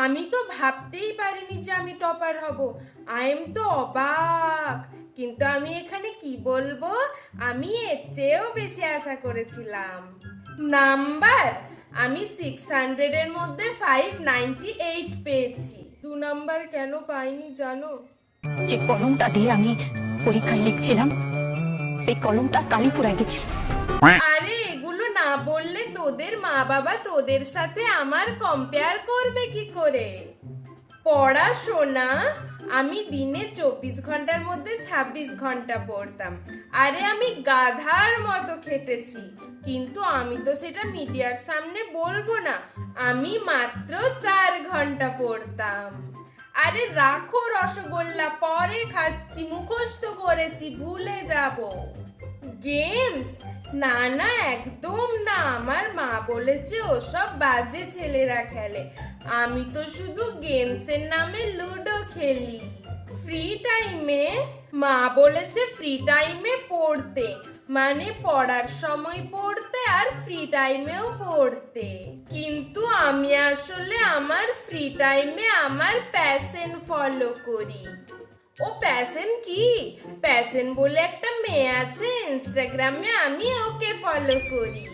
আমি তো ভাবতেই পারিনি যে আমি টপার হব। আই এম তো অবাক। কিন্তু আমি এখানে কি বলবো, আমি এর চেয়েও বেশি আশা করেছিলাম। নাম্বার আমি 600 এর মধ্যে 598 পেয়েছি। 2 নাম্বার কেন পাইনি জানো? যে কলমটা দিয়ে আমি পরীক্ষায় লিখছিলাম সেই কলমটা কালি পুড়ে গেছে। আরে এগুলো না বললে তোদের মা বাবা তোদের সাথে আমার কম্পেয়ার করবে কি করে? পড়াশোনা আমি দিনে 24 ঘন্টার মধ্যে 26 ঘন্টা পড়তাম। আরে আমি গাধার মতো খেটেছি, কিন্তু আমি তো সেটা মিডিয়ার সামনে বলবো না। আমি মাত্র 4 ঘন্টা পড়তাম। আরে রাখো রসগোল্লা, পরে খাচ্ছি, মুখস্থ করেছি, ভুলে যাব। গেমস না না, একদম না। আমার মা বলেছে ওসব বাজে ছেলেরা খেলে। আমি তো শুধু গেমসের নামে লুডো খেলি ফ্রি টাইমে। মা বলেছে ফ্রি টাইমে পড়তে, মানে পড়ার সময় পড়তে আর ফ্রি টাইমেও পড়তে। কিন্তু আমি আসলে আমার ফ্রি টাইমে আমার প্যাশন ফলো করি। ও প্যাশন কি? প্যাশন বলে একটা মেয়ে আছে ইনস্টাগ্রামে, আমি ওকে ফলো করি।